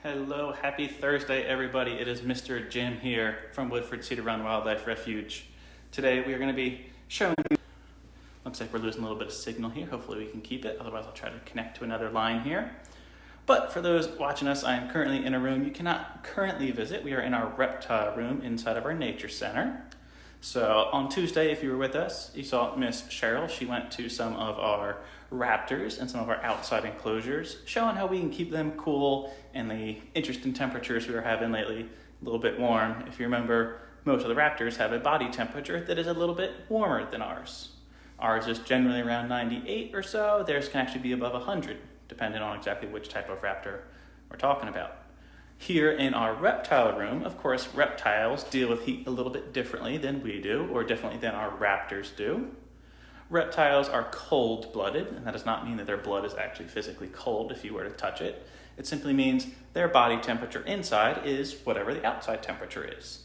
Hello, happy Thursday, everybody. It is Mr. Jim here from Woodford Cedar Run Wildlife Refuge. Today we are going to be showing you, looks like we're losing a little bit of signal here. Hopefully we can keep it, otherwise I'll try to connect to another line here. But for those watching us, I am currently in a room you cannot currently visit. We are in our reptile room inside of our nature center. So on Tuesday, if you were with us, you saw Miss Cheryl. She went to some of our raptors and some of our outside enclosures, showing how we can keep them cool in the interesting temperatures we were having lately, a little bit warm. If you remember, most of the raptors have a body temperature that is a little bit warmer than ours. Ours is generally around 98 or so. Theirs can actually be above 100, depending on exactly which type of raptor we're talking about. Here in our reptile room, of course, reptiles deal with heat a little bit differently than we do, or differently than our raptors do. Reptiles are cold-blooded, and that does not mean that their blood is actually physically cold if you were to touch it. It simply means their body temperature inside is whatever the outside temperature is.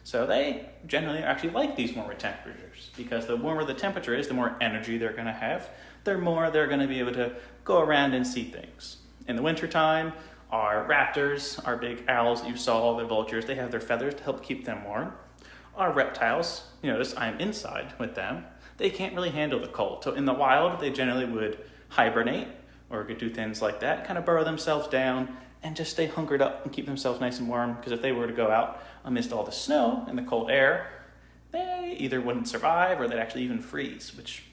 So they generally actually like these warmer temperatures, because the warmer the temperature is, the more energy they're going to have, the more they're going to be able to go around and see things. In the wintertime, our raptors, our big owls that you saw, the vultures, they have their feathers to help keep them warm. Our reptiles, you notice I'm inside with them, they can't really handle the cold. So in the wild, they generally would hibernate or could do things like that, kind of burrow themselves down and just stay hunkered up and keep themselves nice and warm, because if they were to go out amidst all the snow and the cold air, they either wouldn't survive or they'd actually even freeze, which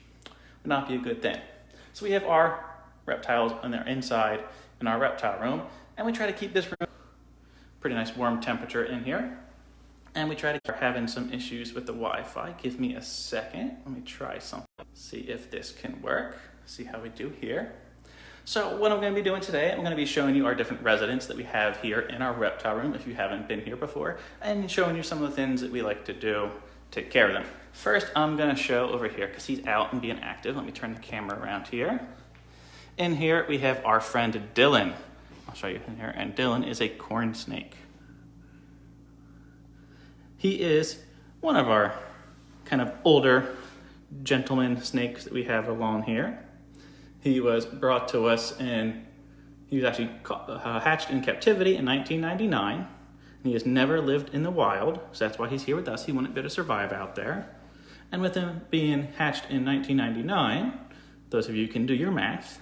would not be a good thing. So we have our reptiles on their inside in our reptile room, and we try to keep this room pretty nice warm temperature in here. And we try to keep having some issues with the Wi-Fi. Give me a second. Let me try something. See if this can work. See how we do here. So what I'm going to be doing today, I'm going to be showing you our different residents that we have here in our reptile room if you haven't been here before, and showing you some of the things that we like to do to take care of them. First, I'm going to show over here, because he's out and being active. Let me turn the camera around here. In here, we have our friend Dylan. I'll show you in here. And Dylan is a corn snake. He is one of our kind of older gentleman snakes that we have along here. He was brought to us and he was actually hatched in captivity in 1999. And he has never lived in the wild, so that's why he's here with us. He wouldn't be able to survive out there. And with him being hatched in 1999, those of you who can do your math,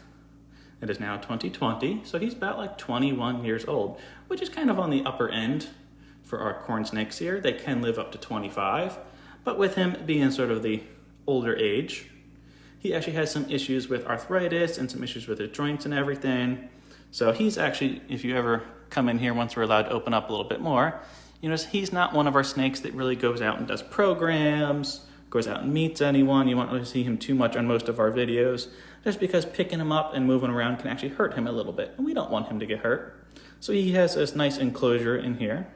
it is now 2020, so he's about like 21 years old, which is kind of on the upper end for our corn snakes here. They can live up to 25, but with him being sort of the older age, he actually has some issues with arthritis and some issues with his joints and everything. So he's actually, if you ever come in here once we're allowed to open up a little bit more, you know, he's not one of our snakes that really goes out and does programs, goes out and meets anyone. You won't really see him too much on most of our videos, just because picking him up and moving around can actually hurt him a little bit, and we don't want him to get hurt. So he has this nice enclosure in here.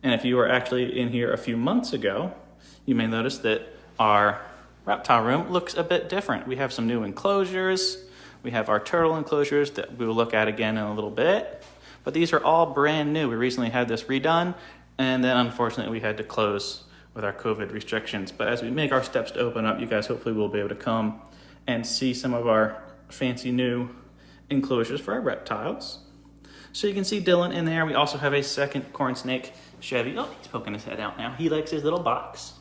And if you were actually in here a few months ago, you may notice that our reptile room looks a bit different. We have some new enclosures. We have our turtle enclosures that we will look at again in a little bit. But these are all brand new. We recently had this redone, and then unfortunately we had to close with our COVID restrictions. But as we make our steps to open up, you guys hopefully will be able to come and see some of our fancy new enclosures for our reptiles. So you can see Dylan in there. We also have a second corn snake, Chevy. Oh, he's poking his head out now. He likes his little box.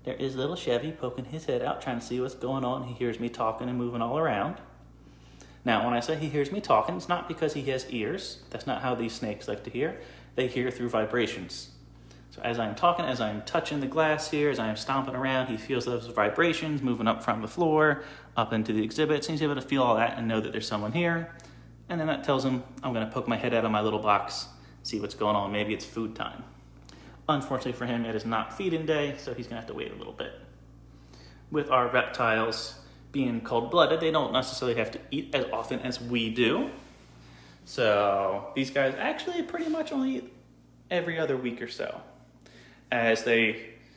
There is little Chevy poking his head out, trying to see what's going on. He hears me talking and moving all around. Now, when I say he hears me talking, it's not because he has ears. That's not how these snakes like to hear. They hear through vibrations. So as I'm talking, as I'm touching the glass here, as I'm stomping around, he feels those vibrations moving up from the floor, up into the exhibits, and he's able to feel all that and know that there's someone here. And then that tells him I'm going to poke my head out of my little box, see what's going on. Maybe it's food time. Unfortunately for him, it is not feeding day, so he's going to have to wait a little bit. With our reptiles being cold-blooded, they don't necessarily have to eat as often as we do. So these guys actually pretty much only eat every other week or so. As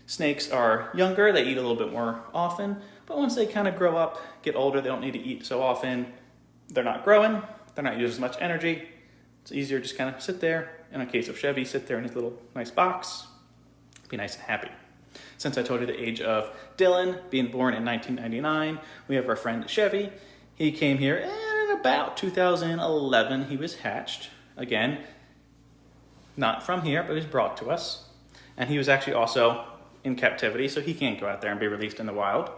snakes are younger, they eat a little bit more often, but once they kind of grow up, get older, they don't need to eat so often. They're not growing, they're not using as much energy. It's easier to just kind of sit there. In a case of Chevy, sit there in his little nice box, be nice and happy. Since I told you the age of Dylan, being born in 1999, we have our friend Chevy. He came here in about 2011, he was hatched. Again, not from here, but he was brought to us. And he was actually also in captivity, so he can't go out there and be released in the wild.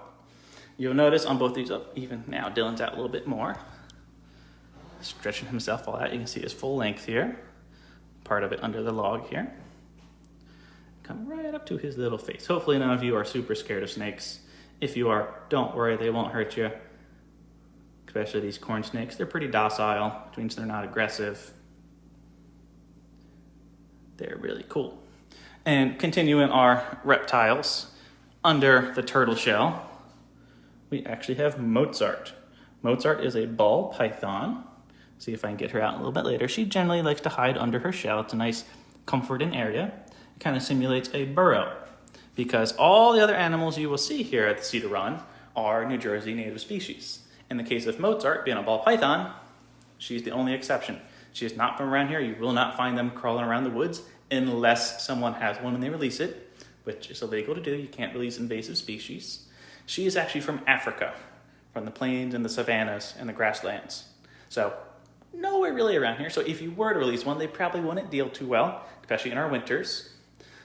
You'll notice on both these, even now, Dylan's out a little bit more. Stretching himself all out. You can see his full length here. Part of it under the log here. Come right up to his little face. Hopefully none of you are super scared of snakes. If you are, don't worry, they won't hurt you. Especially these corn snakes. They're pretty docile, which means they're not aggressive. They're really cool. And continuing our reptiles, under the turtle shell, we actually have Mozart. Mozart is a ball python. See if I can get her out a little bit later. She generally likes to hide under her shell. It's a nice comforting area. It kind of simulates a burrow because all the other animals you will see here at the Cedar Run are New Jersey native species. In the case of Mozart, being a ball python, she's the only exception. She is not from around here. You will not find them crawling around the woods unless someone has one and they release it, which is illegal to do. You can't release invasive species. She is actually from Africa, from the plains and the savannas and the grasslands. So nowhere really around here. So if you were to release one, they probably wouldn't deal too well, especially in our winters.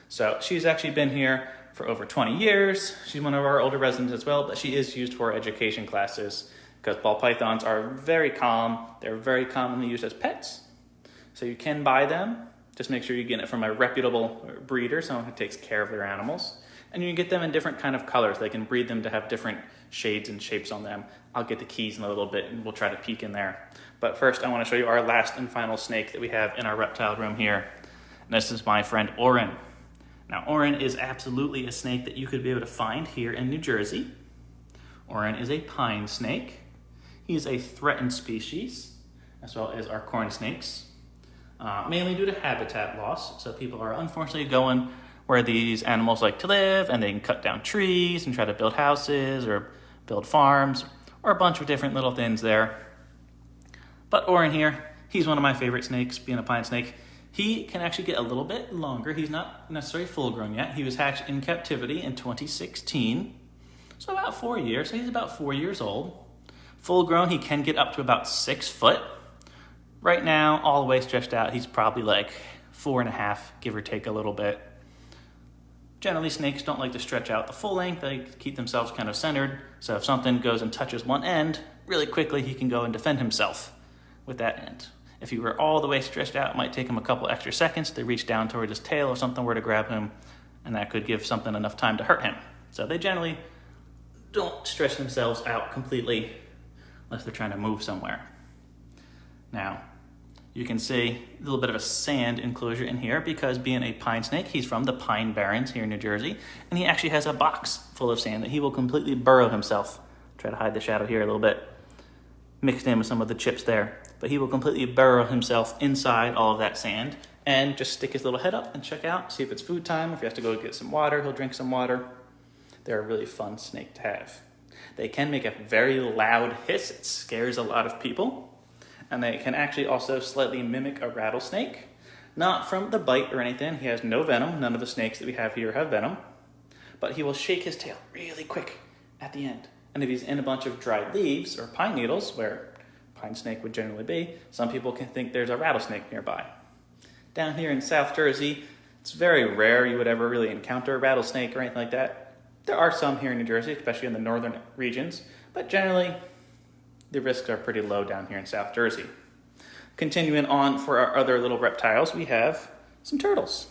So she's actually been here for over 20 years. She's one of our older residents as well, but she is used for education classes because ball pythons are very calm. They're very commonly used as pets. So you can buy them. Just make sure you get it from a reputable breeder, someone who takes care of their animals. And you can get them in different kind of colors. They can breed them to have different shades and shapes on them. I'll get the keys in a little bit and we'll try to peek in there. But first I want to show you our last and final snake that we have in our reptile room here. And this is my friend Orin. Now Orin is absolutely a snake that you could be able to find here in New Jersey. Orin is a pine snake. He is a threatened species, as well as our corn snakes, mainly due to habitat loss. So people are unfortunately going where these animals like to live, and they can cut down trees and try to build houses or build farms or a bunch of different little things there. But Orin here, he's one of my favorite snakes, being a pine snake. He can actually get a little bit longer. He's not necessarily full grown yet. He was hatched in captivity in 2016, so about 4 years. So he's about 4 years old. Full grown, he can get up to about 6 foot. Right now, all the way stretched out, he's probably like 4.5, give or take a little bit. Generally, snakes don't like to stretch out the full length. They keep themselves kind of centered. So if something goes and touches one end, really quickly he can go and defend himself with that end. If he were all the way stretched out, it might take him a couple extra seconds to reach down toward his tail if something were to grab him, and that could give something enough time to hurt him. So they generally don't stretch themselves out completely unless they're trying to move somewhere. Now, you can see a little bit of a sand enclosure in here because being a pine snake, he's from the Pine Barrens here in New Jersey, and he actually has a box full of sand that he will completely burrow himself. Try to hide the shadow here a little bit, mixed in with some of the chips there. But he will completely burrow himself inside all of that sand and just stick his little head up and check out, see if it's food time. If he has to go get some water, he'll drink some water. They're a really fun snake to have. They can make a very loud hiss. It scares a lot of people. And they can actually also slightly mimic a rattlesnake. Not from the bite or anything. He has no venom. None of the snakes that we have here have venom. But he will shake his tail really quick at the end. And if he's in a bunch of dried leaves or pine needles, where pine snake would generally be, some people can think there's a rattlesnake nearby. Down here in South Jersey, it's very rare you would ever really encounter a rattlesnake or anything like that. There are some here in New Jersey, especially in the northern regions, but generally the risks are pretty low down here in South Jersey. Continuing on for our other little reptiles, we have some turtles.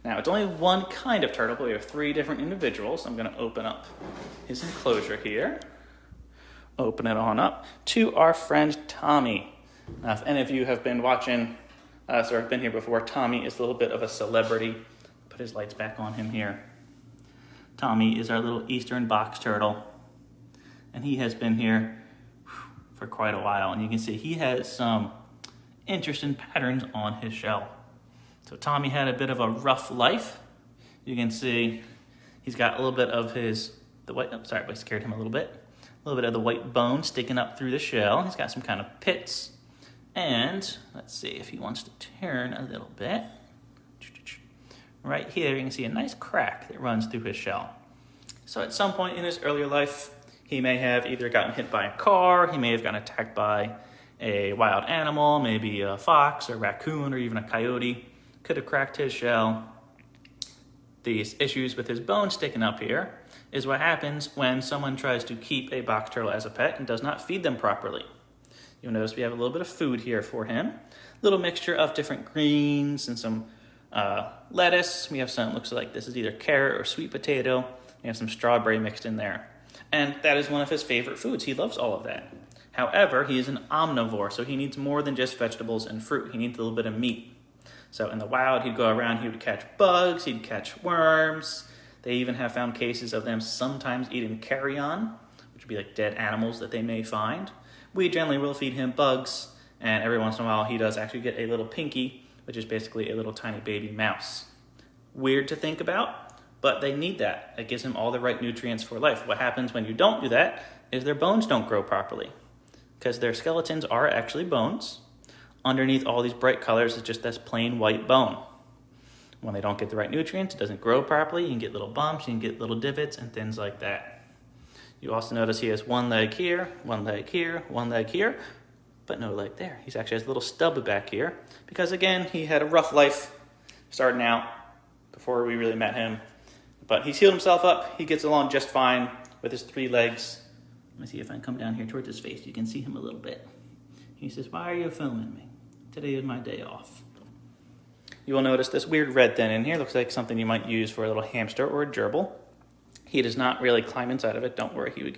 Now, it's only one kind of turtle, but we have 3 different individuals. I'm going to open up his enclosure here. Open it on up to our friend Tommy. Now, if any of you have been watching us or have been here before, Tommy is a little bit of a celebrity. Put his lights back on him here. Tommy is our little eastern box turtle, and he has been here for quite a while, and you can see he has some interesting patterns on his shell. So Tommy had a bit of a rough life. You can see he's got a little bit of I scared him a little bit. A little bit of the white bone sticking up through the shell. He's got some kind of pits. And let's see if he wants to turn a little bit. Right here, you can see a nice crack that runs through his shell. So at some point in his earlier life, he may have either gotten hit by a car, he may have gotten attacked by a wild animal, maybe a fox or raccoon or even a coyote, could have cracked his shell. These issues with his bone sticking up here is what happens when someone tries to keep a box turtle as a pet and does not feed them properly. You'll notice we have a little bit of food here for him. A little mixture of different greens and some lettuce. We have some, looks like this is either carrot or sweet potato. We have some strawberry mixed in there. And that is one of his favorite foods. He loves all of that. However, he is an omnivore, so he needs more than just vegetables and fruit. He needs a little bit of meat. So in the wild, he'd go around, he would catch bugs, he'd catch worms. They even have found cases of them sometimes eating carrion, which would be like dead animals that they may find. We generally will feed him bugs, and every once in a while he does actually get a little pinky, which is basically a little tiny baby mouse. Weird to think about, but they need that. It gives them all the right nutrients for life. What happens when you don't do that is their bones don't grow properly, because their skeletons are actually bones. Underneath all these bright colors is just this plain white bone. When they don't get the right nutrients, it doesn't grow properly. You can get little bumps, you can get little divots and things like that. You also notice he has one leg here, one leg here, one leg here, but no leg there. He actually has a little stub back here because, again, he had a rough life starting out before we really met him. But he's healed himself up. He gets along just fine with his 3 legs. Let me see if I can come down here towards his face. You can see him a little bit. He says, "Why are you filming me? Today is my day off." You will notice this weird red thing in here. Looks like something you might use for a little hamster or a gerbil. He does not really climb inside of it. Don't worry, you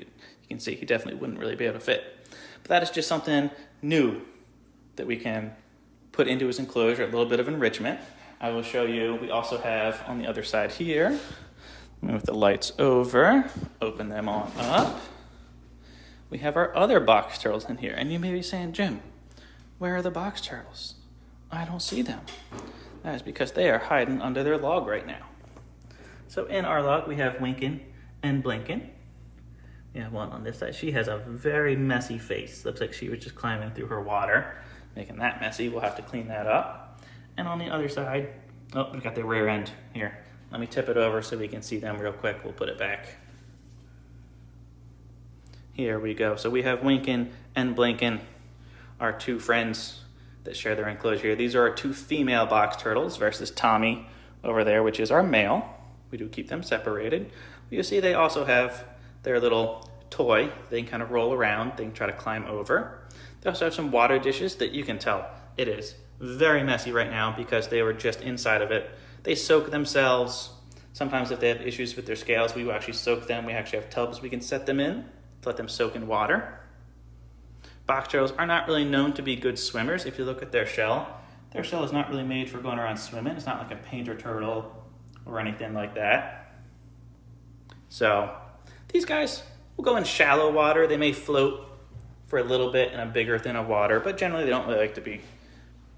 can see he definitely wouldn't really be able to fit. But that is just something new that we can put into his enclosure, a little bit of enrichment. I will show you, we also have on the other side here, move the lights over, open them on up. We have our other box turtles in here. And you may be saying, "Jim, where are the box turtles? I don't see them." That is because they are hiding under their log right now. So in our log, we have Winkin' and Blinkin'. We have one on this side. She has a very messy face. Looks like she was just climbing through her water, making that messy. We'll have to clean that up. And on the other side, oh, we've got the rear end here. Let me tip it over so we can see them real quick. We'll put it back. Here we go. So we have Winkin' and Blinkin', our 2 friends that share their enclosure here. These are our 2 female box turtles versus Tommy over there, which is our male. We do keep them separated. You see they also have their little toy. They can kind of roll around. They can try to climb over. They also have some water dishes that you can tell it is very messy right now because they were just inside of it. They soak themselves. Sometimes if they have issues with their scales, we will actually soak them. We actually have tubs we can set them in to let them soak in water. Box turtles are not really known to be good swimmers. If you look at their shell is not really made for going around swimming. It's not like a painter turtle or anything like that. So these guys will go in shallow water. They may float for a little bit in a bigger thin of water, but generally they don't really like to be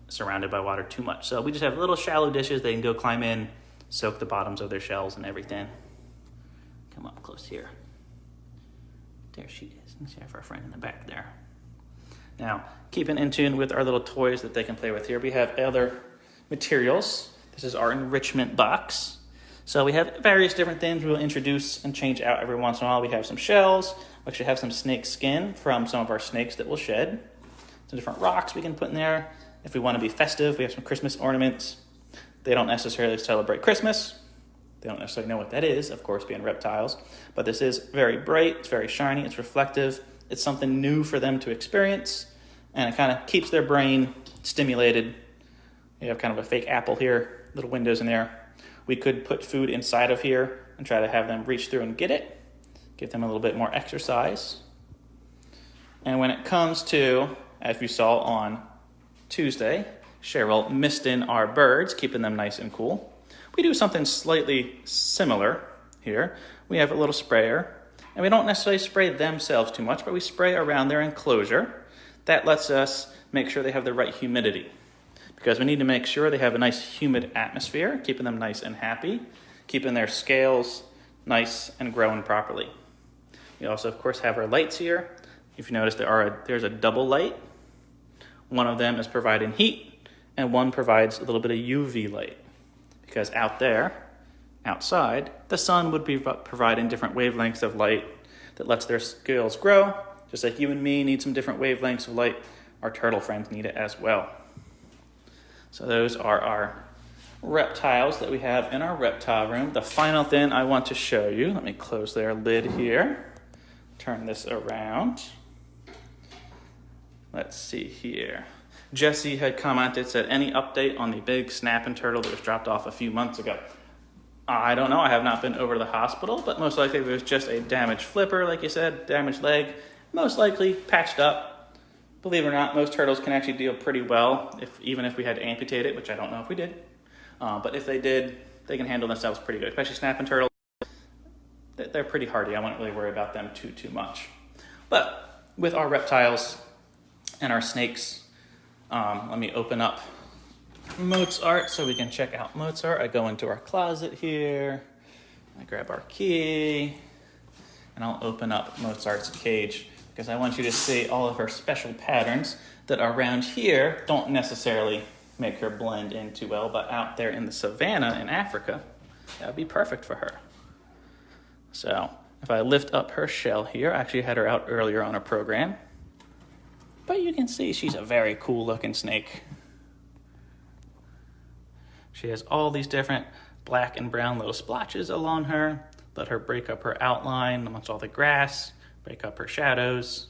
surrounded by water too much. So we just have little shallow dishes they can go climb in, soak the bottoms of their shells and everything. Come up close here. There she is. Let's have our friend in the back there. Now, keeping in tune with our little toys that they can play with here, we have other materials. This is our enrichment box. So we have various different things we will introduce and change out every once in a while. We have some shells. We actually have some snake skin from some of our snakes that we'll shed. Some different rocks we can put in there. If we want to be festive, we have some Christmas ornaments. They don't necessarily celebrate Christmas. They don't necessarily know what that is, of course, being reptiles. But this is very bright, it's very shiny, it's reflective. It's something new for them to experience. And it kind of keeps their brain stimulated. You have kind of a fake apple here, little windows in there. We could put food inside of here and try to have them reach through and get it. Give them a little bit more exercise. And when it comes to, as you saw on Tuesday, Cheryl misting our birds, keeping them nice and cool. We do something slightly similar here. We have a little sprayer, and we don't necessarily spray themselves too much, but we spray around their enclosure. That lets us make sure they have the right humidity, because we need to make sure they have a nice humid atmosphere, keeping them nice and happy, keeping their scales nice and growing properly. We also, of course, have our lights here. If you notice, there's a double light. One of them is providing heat, and one provides a little bit of UV light. Because out there, outside, the sun would be providing different wavelengths of light that lets their scales grow. Just like you and me need some different wavelengths of light our turtle friends need it as well. So those are our reptiles that we have in our reptile room. The final thing I want to show you, let me close their lid here, turn this around. Let's see here. Jesse had commented, said, any update on the big snapping turtle that was dropped off a few months ago? I don't know. I have not been over to the hospital, but most likely it was just a damaged flipper, like you said, damaged leg, most likely patched up. Believe it or not, most turtles can actually deal pretty well, even if we had to amputate it, which I don't know if we did. But if they did, they can handle themselves pretty good, especially snapping turtles. They're pretty hardy. I wouldn't really worry about them too much. But with our reptiles and our snakes, let me open up Mozart so we can check out Mozart. I go into our closet here, I grab our key, and I'll open up Mozart's cage because I want you to see all of her special patterns that around here don't necessarily make her blend in too well, but out there in the savannah in Africa, that would be perfect for her. So if I lift up her shell here, I actually had her out earlier on a program, but you can see she's a very cool looking snake. She has all these different black and brown little splotches along her. Let her break up her outline amongst all the grass, break up her shadows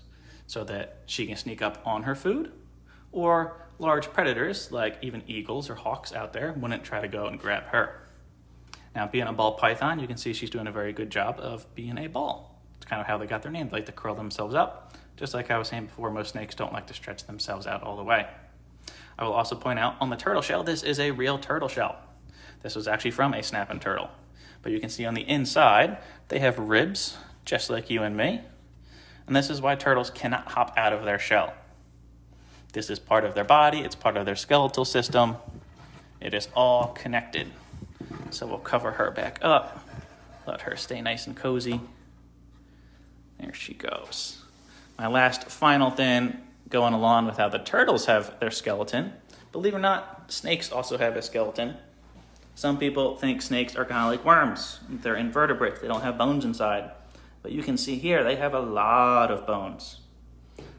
so that she can sneak up on her food. Or large predators, like even eagles or hawks out there, wouldn't try to go and grab her. Now, being a ball python, you can see she's doing a very good job of being a ball. It's kind of how they got their name. They like to curl themselves up. Just like I was saying before, most snakes don't like to stretch themselves out all the way. I will also point out on the turtle shell, this is a real turtle shell. This was actually from a snapping turtle. But you can see on the inside, they have ribs, just like you and me. And this is why turtles cannot hop out of their shell. This is part of their body, it's part of their skeletal system. It is all connected. So we'll cover her back up, let her stay nice and cozy. There she goes. My last final thing, going along with how the turtles have their skeleton. Believe it or not, snakes also have a skeleton. Some people think snakes are kind of like worms. They're invertebrates, they don't have bones inside. But you can see here, they have a lot of bones.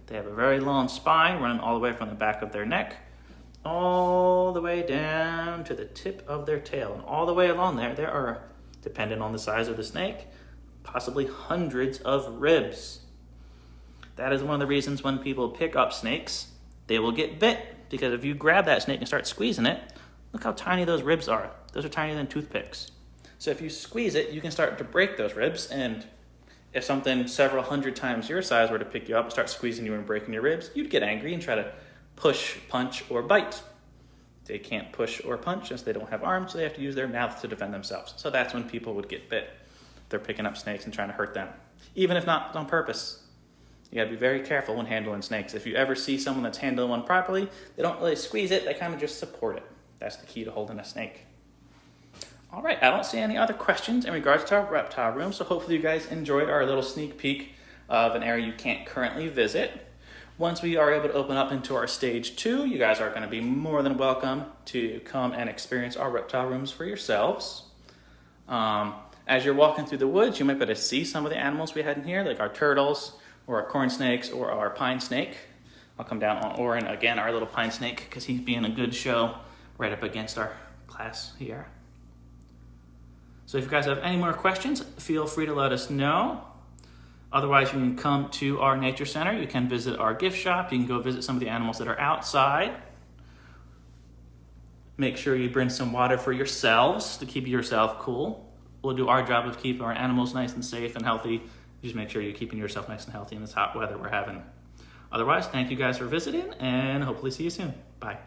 They have a very long spine running all the way from the back of their neck, all the way down to the tip of their tail. And all the way along there are, depending on the size of the snake, possibly hundreds of ribs. That is one of the reasons when people pick up snakes, they will get bit. Because if you grab that snake and start squeezing it, look how tiny those ribs are. Those are tinier than toothpicks. So if you squeeze it, you can start to break those ribs. And if something several hundred times your size were to pick you up and start squeezing you and breaking your ribs, you'd get angry and try to push, punch, or bite. They can't push or punch since they don't have arms, so they have to use their mouth to defend themselves. So that's when people would get bit. They're picking up snakes and trying to hurt them, even if not on purpose. You gotta be very careful when handling snakes. If you ever see someone that's handling one properly, they don't really squeeze it, they kind of just support it. That's the key to holding a snake. All right, I don't see any other questions in regards to our reptile room, so hopefully you guys enjoyed our little sneak peek of an area you can't currently visit. Once we are able to open up into our stage 2, you guys are gonna be more than welcome to come and experience our reptile rooms for yourselves. As you're walking through the woods, you might be able to see some of the animals we had in here, like our turtles, or our corn snakes, or our pine snake. I'll come down on Orin again, our little pine snake, because he's being a good show right up against our glass here. So if you guys have any more questions, feel free to let us know. Otherwise, you can come to our nature center. You can visit our gift shop. You can go visit some of the animals that are outside. Make sure you bring some water for yourselves to keep yourself cool. We'll do our job of keeping our animals nice and safe and healthy. Just make sure you're keeping yourself nice and healthy in this hot weather we're having. Otherwise, thank you guys for visiting, and hopefully see you soon. Bye.